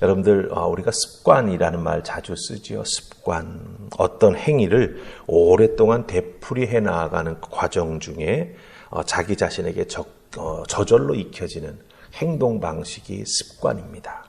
여러분들 우리가 습관이라는 말 자주 쓰지요. 습관. 어떤 행위를 오랫동안 되풀이해 나아가는 과정 중에 자기 자신에게 저절로 익혀지는 행동 방식이 습관입니다.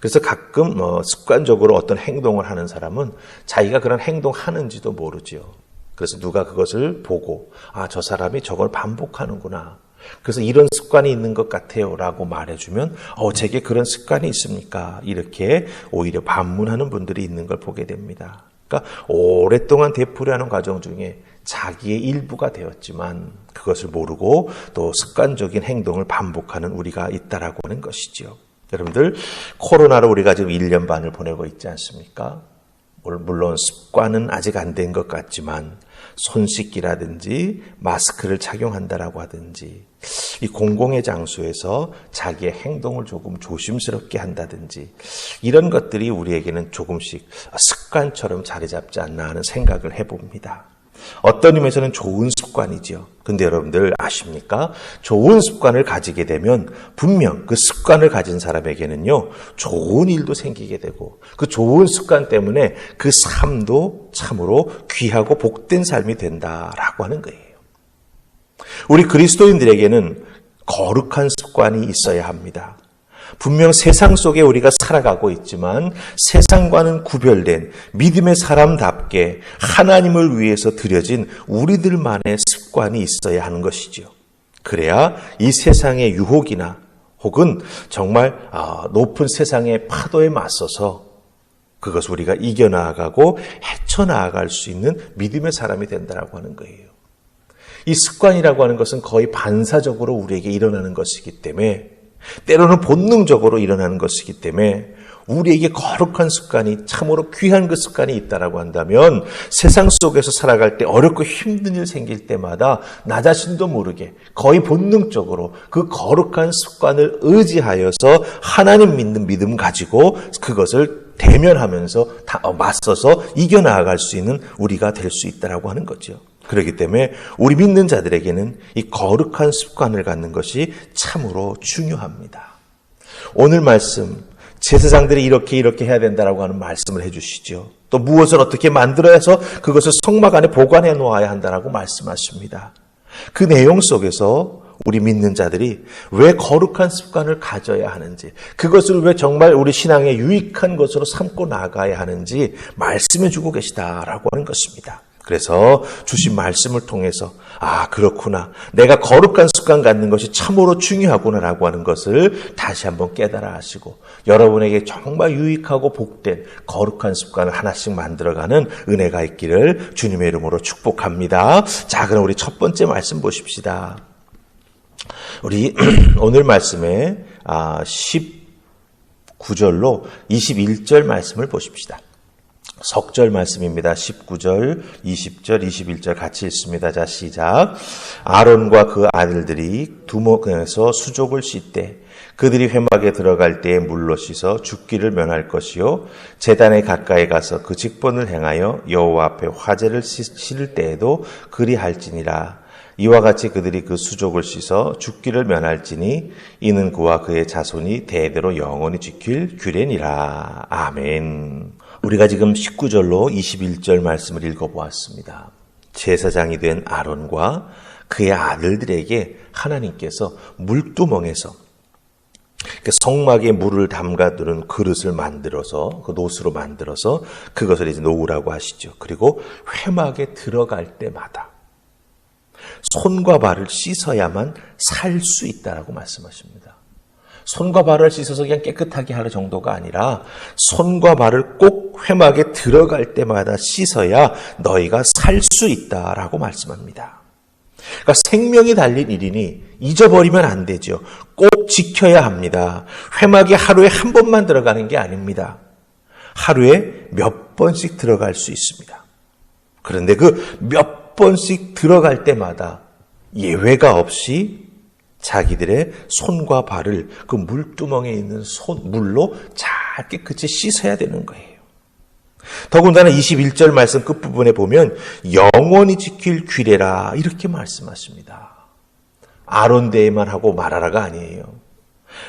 그래서 가끔 습관적으로 어떤 행동을 하는 사람은 자기가 그런 행동하는지도 모르지요. 그래서 누가 그것을 보고 저 사람이 저걸 반복하는구나. 그래서 이런 습관이 있는 것 같아요 라고 말해주면 제게 그런 습관이 있습니까? 이렇게 오히려 반문하는 분들이 있는 걸 보게 됩니다. 그러니까 오랫동안 되풀이하는 과정 중에 자기의 일부가 되었지만 그것을 모르고 또 습관적인 행동을 반복하는 우리가 있다라고 하는 것이지요. 여러분들 코로나로 우리가 지금 1년 반을 보내고 있지 않습니까? 물론 습관은 아직 안 된 것 같지만 손 씻기라든지 마스크를 착용한다라고 하든지 이 공공의 장소에서 자기의 행동을 조금 조심스럽게 한다든지 이런 것들이 우리에게는 조금씩 습관처럼 자리 잡지 않나 하는 생각을 해봅니다. 어떤 의미에서는 좋은 습관이죠. 근데 여러분들 아십니까? 좋은 습관을 가지게 되면 분명 그 습관을 가진 사람에게는요, 좋은 일도 생기게 되고 그 좋은 습관 때문에 그 삶도 참으로 귀하고 복된 삶이 된다라고 하는 거예요. 우리 그리스도인들에게는 거룩한 습관이 있어야 합니다. 분명 세상 속에 우리가 살아가고 있지만 세상과는 구별된 믿음의 사람답게 하나님을 위해서 드려진 우리들만의 습관이 있어야 하는 것이죠. 그래야 이 세상의 유혹이나 혹은 정말 높은 세상의 파도에 맞서서 그것을 우리가 이겨나가고 헤쳐나갈 수 있는 믿음의 사람이 된다고 하는 거예요. 이 습관이라고 하는 것은 거의 반사적으로 우리에게 일어나는 것이기 때문에 때로는 본능적으로 일어나는 것이기 때문에 우리에게 거룩한 습관이 참으로 귀한 그 습관이 있다라고 한다면 세상 속에서 살아갈 때 어렵고 힘든 일 생길 때마다 나 자신도 모르게 거의 본능적으로 그 거룩한 습관을 의지하여서 하나님 믿는 믿음 가지고 그것을 대면하면서 맞서서 이겨나갈 수 있는 우리가 될 수 있다라고 하는 거죠. 그렇기 때문에 우리 믿는 자들에게는 이 거룩한 습관을 갖는 것이 참으로 중요합니다. 오늘 말씀 제사장들이 이렇게 해야 된다라고 하는 말씀을 해주시죠. 또 무엇을 어떻게 만들어서 그것을 성막 안에 보관해 놓아야 한다라고 말씀하십니다. 그 내용 속에서 우리 믿는 자들이 왜 거룩한 습관을 가져야 하는지, 그것을 왜 정말 우리 신앙에 유익한 것으로 삼고 나가야 하는지 말씀해 주고 계시다라고 하는 것입니다. 그래서 주신 말씀을 통해서 그렇구나, 내가 거룩한 습관 갖는 것이 참으로 중요하구나라고 하는 것을 다시 한번 깨달아 하시고 여러분에게 정말 유익하고 복된 거룩한 습관을 하나씩 만들어가는 은혜가 있기를 주님의 이름으로 축복합니다. 자, 그럼 우리 첫 번째 말씀 보십시다. 우리 오늘 말씀에 19절로 21절 말씀을 보십시다. 석절 말씀입니다. 19절, 20절, 21절 같이 읽습니다. 자, 시작. 아론과 그 아들들이 두목에서 수족을 씻되 그들이 회막에 들어갈 때에 물로 씻어 죽기를 면할 것이요, 제단에 가까이 가서 그 직분을 행하여 여호와 앞에 화제를 실을 때에도 그리할지니라. 이와 같이 그들이 그 수족을 씻어 죽기를 면할지니 이는 그와 그의 자손이 대대로 영원히 지킬 규례니라. 아멘. 우리가 지금 19절로 21절 말씀을 읽어보았습니다. 제사장이 된 아론과 그의 아들들에게 하나님께서 물두멍에서 성막에 물을 담가두는 그릇을 만들어서 그 노수로 만들어서 그것을 이제 놓으라고 하시죠. 그리고 회막에 들어갈 때마다 손과 발을 씻어야만 살 수 있다라고 말씀하십니다. 손과 발을 씻어서 그냥 깨끗하게 할 정도가 아니라 손과 발을 꼭 회막에 들어갈 때마다 씻어야 너희가 살 수 있다라고 말씀합니다. 그러니까 생명이 달린 일이니 잊어버리면 안 되죠. 꼭 지켜야 합니다. 회막에 하루에 한 번만 들어가는 게 아닙니다. 하루에 몇 번씩 들어갈 수 있습니다. 그런데 그 몇 번씩 들어갈 때마다 예외가 없이 자기들의 손과 발을 그 물두멍에 있는 물로 잘 깨끗이 씻어야 되는 거예요. 더군다나 21절 말씀 끝부분에 보면 영원히 지킬 규례라 이렇게 말씀하십니다. 아론 대에만 하고 말하라가 아니에요.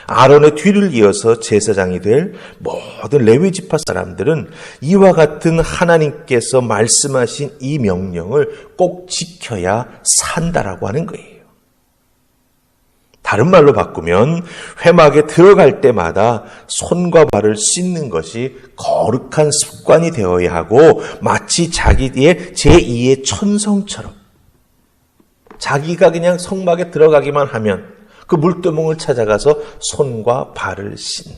아론의 뒤를 이어서 제사장이 될 모든 레위 지파 사람들은 이와 같은 하나님께서 말씀하신 이 명령을 꼭 지켜야 산다라고 하는 거예요. 다른 말로 바꾸면 회막에 들어갈 때마다 손과 발을 씻는 것이 거룩한 습관이 되어야 하고 마치 자기의 제2의 천성처럼 자기가 그냥 성막에 들어가기만 하면 그 물두멍을 찾아가서 손과 발을 씻는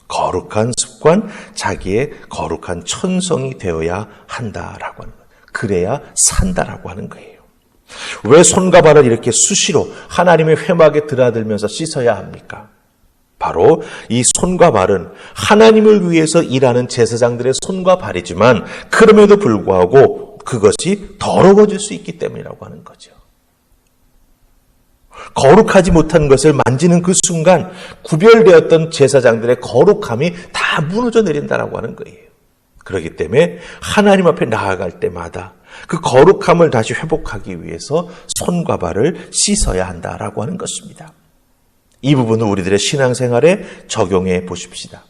거룩한 습관, 자기의 거룩한 천성이 되어야 한다라고 하는 거예요. 그래야 산다라고 하는 거예요. 왜 손과 발을 이렇게 수시로 하나님의 회막에 드나들면서 씻어야 합니까? 바로 이 손과 발은 하나님을 위해서 일하는 제사장들의 손과 발이지만 그럼에도 불구하고 그것이 더러워질 수 있기 때문이라고 하는 거죠. 거룩하지 못한 것을 만지는 그 순간 구별되었던 제사장들의 거룩함이 다 무너져 내린다라고 하는 거예요. 그렇기 때문에 하나님 앞에 나아갈 때마다 그 거룩함을 다시 회복하기 위해서 손과 발을 씻어야 한다라고 하는 것입니다. 이 부분을 우리들의 신앙생활에 적용해 보십시다.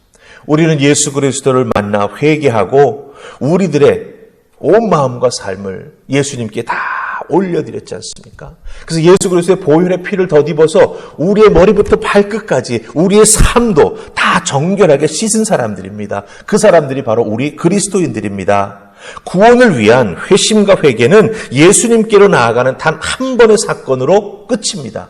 우리는 예수 그리스도를 만나 회개하고 우리들의 온 마음과 삶을 예수님께 다 올려드렸지 않습니까? 그래서 예수 그리스도의 보혈의 피를 덧입어서 우리의 머리부터 발끝까지 우리의 삶도 다 정결하게 씻은 사람들입니다. 그 사람들이 바로 우리 그리스도인들입니다. 구원을 위한 회심과 회개는 예수님께로 나아가는 단 한 번의 사건으로 끝입니다.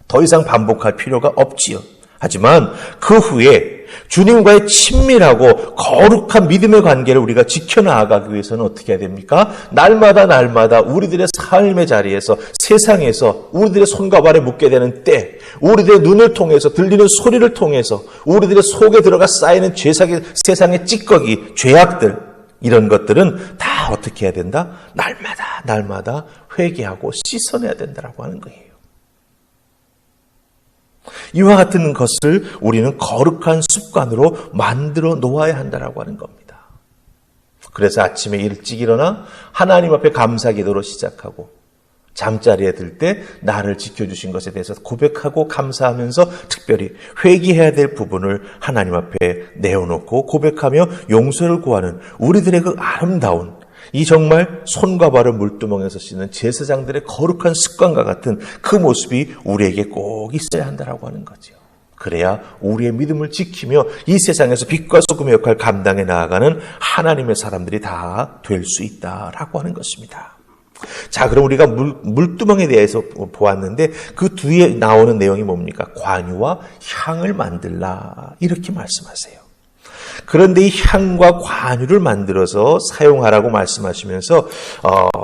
더 이상 반복할 필요가 없지요. 하지만 그 후에 주님과의 친밀하고 거룩한 믿음의 관계를 우리가 지켜나가기 위해서는 어떻게 해야 됩니까? 날마다 우리들의 삶의 자리에서 세상에서 우리들의 손과 발에 묻게 되는 때 우리들의 눈을 통해서 들리는 소리를 통해서 우리들의 속에 들어가 쌓이는 세상의 찌꺼기, 죄악들 이런 것들은 다 어떻게 해야 된다? 날마다 회개하고 씻어내야 된다라고 하는 거예요. 이와 같은 것을 우리는 거룩한 습관으로 만들어 놓아야 한다라고 하는 겁니다. 그래서 아침에 일찍 일어나 하나님 앞에 감사 기도로 시작하고 잠자리에 들 때 나를 지켜주신 것에 대해서 고백하고 감사하면서 특별히 회개해야 될 부분을 하나님 앞에 내어놓고 고백하며 용서를 구하는 우리들의 그 아름다운 이 정말 손과 발을 물두멍에서 씻는 제사장들의 거룩한 습관과 같은 그 모습이 우리에게 꼭 있어야 한다라고 하는 거죠. 그래야 우리의 믿음을 지키며 이 세상에서 빛과 소금의 역할을 감당해 나아가는 하나님의 사람들이 다 될 수 있다라고 하는 것입니다. 자, 그럼 우리가 물두멍에 대해서 보았는데 그 뒤에 나오는 내용이 뭡니까? 관유와 향을 만들라 이렇게 말씀하세요. 그런데 이 향과 관유를 만들어서 사용하라고 말씀하시면서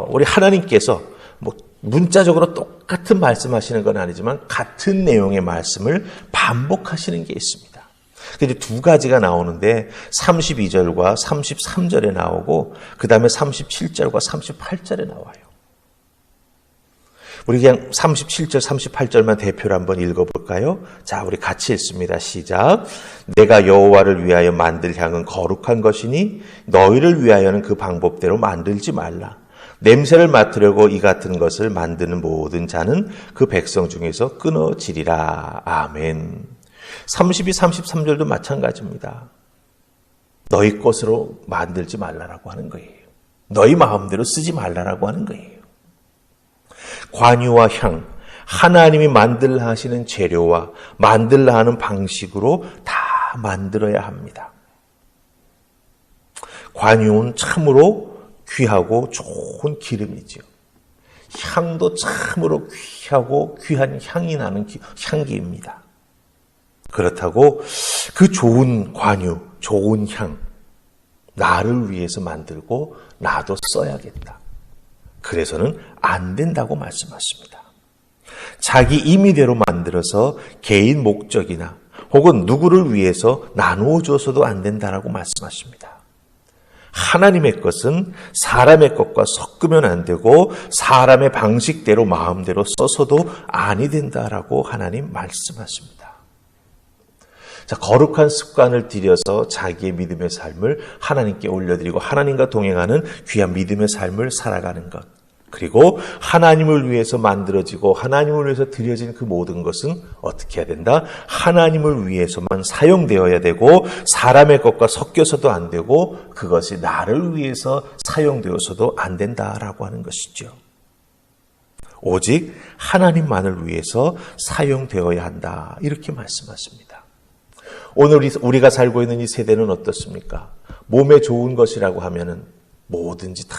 우리 하나님께서 문자적으로 똑같은 말씀하시는 건 아니지만 같은 내용의 말씀을 반복하시는 게 있습니다. 근데 두 가지가 나오는데 32절과 33절에 나오고 그 다음에 37절과 38절에 나와요. 우리 그냥 37절, 38절만 대표로 한번 읽어볼까요? 자, 우리 같이 읽습니다. 시작. 내가 여호와를 위하여 만들 향은 거룩한 것이니 너희를 위하여는 그 방법대로 만들지 말라. 냄새를 맡으려고 이 같은 것을 만드는 모든 자는 그 백성 중에서 끊어지리라. 아멘. 32, 33절도 마찬가지입니다. 너희 것으로 만들지 말라라고 하는 거예요. 너희 마음대로 쓰지 말라라고 하는 거예요. 관유와 향, 하나님이 만들라 하시는 재료와 만들라 하는 방식으로 다 만들어야 합니다. 관유는 참으로 귀하고 좋은 기름이죠. 향도 참으로 귀하고 귀한 향이 나는 향기입니다. 그렇다고 그 좋은 관유, 좋은 향, 나를 위해서 만들고 나도 써야겠다. 그래서는 안 된다고 말씀하십니다. 자기 임의대로 만들어서 개인 목적이나 혹은 누구를 위해서 나누어 줘서도 안 된다라고 말씀하십니다. 하나님의 것은 사람의 것과 섞으면 안 되고 사람의 방식대로 마음대로 써서도 아니 된다라고 하나님 말씀하십니다. 자, 거룩한 습관을 들여서 자기의 믿음의 삶을 하나님께 올려드리고 하나님과 동행하는 귀한 믿음의 삶을 살아가는 것. 그리고 하나님을 위해서 만들어지고 하나님을 위해서 드려진 그 모든 것은 어떻게 해야 된다? 하나님을 위해서만 사용되어야 되고 사람의 것과 섞여서도 안 되고 그것이 나를 위해서 사용되어서도 안 된다라고 하는 것이죠. 오직 하나님만을 위해서 사용되어야 한다. 이렇게 말씀하십니다. 오늘 우리가 살고 있는 이 세대는 어떻습니까? 몸에 좋은 것이라고 하면은 뭐든지 다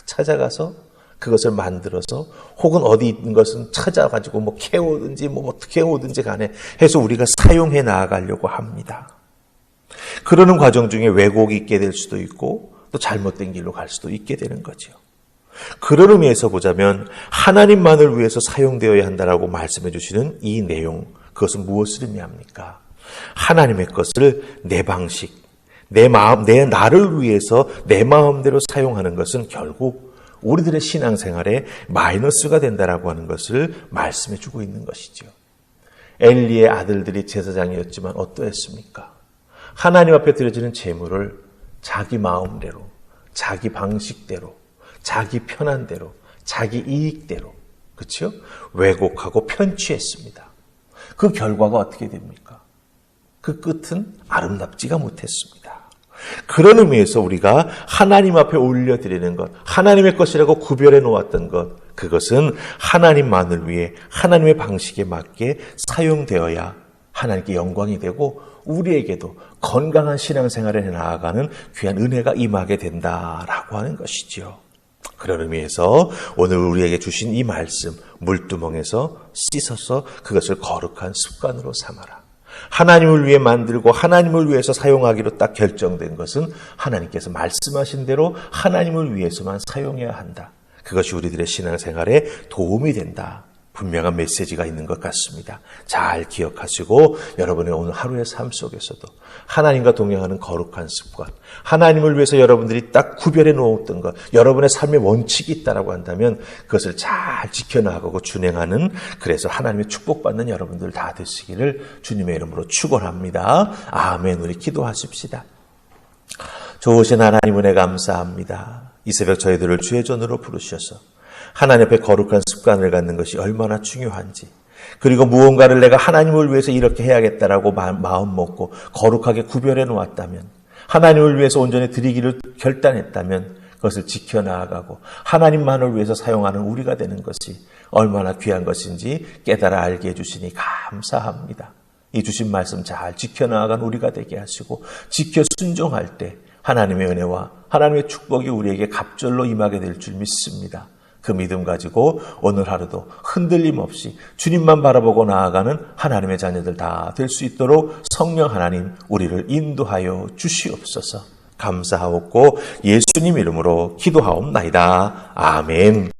찾아가서 그것을 만들어서 혹은 어디 있는 것은 찾아가지고 뭐 캐오든지 뭐 어떻게 오든지 간에 해서 우리가 사용해 나아가려고 합니다. 그러는 과정 중에 왜곡이 있게 될 수도 있고 또 잘못된 길로 갈 수도 있게 되는 거죠. 그런 의미에서 보자면 하나님만을 위해서 사용되어야 한다라고 말씀해 주시는 이 내용, 그것은 무엇을 의미합니까? 하나님의 것을 내 방식, 내 마음, 나를 위해서 내 마음대로 사용하는 것은 결국 우리들의 신앙생활에 마이너스가 된다라고 하는 것을 말씀해 주고 있는 것이죠. 엘리의 아들들이 제사장이었지만 어떠했습니까? 하나님 앞에 드려지는 제물을 자기 마음대로, 자기 방식대로, 자기 편한대로, 자기 이익대로, 그렇죠? 왜곡하고 편취했습니다. 그 결과가 어떻게 됩니까? 그 끝은 아름답지가 못했습니다. 그런 의미에서 우리가 하나님 앞에 올려드리는 것, 하나님의 것이라고 구별해 놓았던 것, 그것은 하나님만을 위해 하나님의 방식에 맞게 사용되어야 하나님께 영광이 되고 우리에게도 건강한 신앙생활에 나아가는 귀한 은혜가 임하게 된다라고 하는 것이지요. 그런 의미에서 오늘 우리에게 주신 이 말씀, 물두멍에서 씻어서 그것을 거룩한 습관으로 삼아라. 하나님을 위해 만들고 하나님을 위해서 사용하기로 딱 결정된 것은 하나님께서 말씀하신 대로 하나님을 위해서만 사용해야 한다. 그것이 우리들의 신앙생활에 도움이 된다. 분명한 메시지가 있는 것 같습니다. 잘 기억하시고 여러분의 오늘 하루의 삶 속에서도 하나님과 동행하는 거룩한 습관, 하나님을 위해서 여러분들이 딱 구별해 놓았던 것, 여러분의 삶의 원칙이 있다라고 한다면 그것을 잘 지켜나가고 준행하는, 그래서 하나님의 축복받는 여러분들 다 되시기를 주님의 이름으로 축원합니다. 아멘. 우리 기도하십시다. 좋으신 하나님 은혜 감사합니다. 이 새벽 저희들을 주의 전으로 부르셔서 하나님 앞에 거룩한 습관을 갖는 것이 얼마나 중요한지, 그리고 무언가를 내가 하나님을 위해서 이렇게 해야겠다라고 마음 먹고 거룩하게 구별해 놓았다면, 하나님을 위해서 온전히 드리기를 결단했다면 그것을 지켜나가고 하나님만을 위해서 사용하는 우리가 되는 것이 얼마나 귀한 것인지 깨달아 알게 해주시니 감사합니다. 이 주신 말씀 잘 지켜나가는 우리가 되게 하시고 지켜 순종할 때 하나님의 은혜와 하나님의 축복이 우리에게 갑절로 임하게 될 줄 믿습니다. 그 믿음 가지고 오늘 하루도 흔들림 없이 주님만 바라보고 나아가는 하나님의 자녀들 다 될 수 있도록 성령 하나님 우리를 인도하여 주시옵소서. 감사하옵고 예수님 이름으로 기도하옵나이다. 아멘.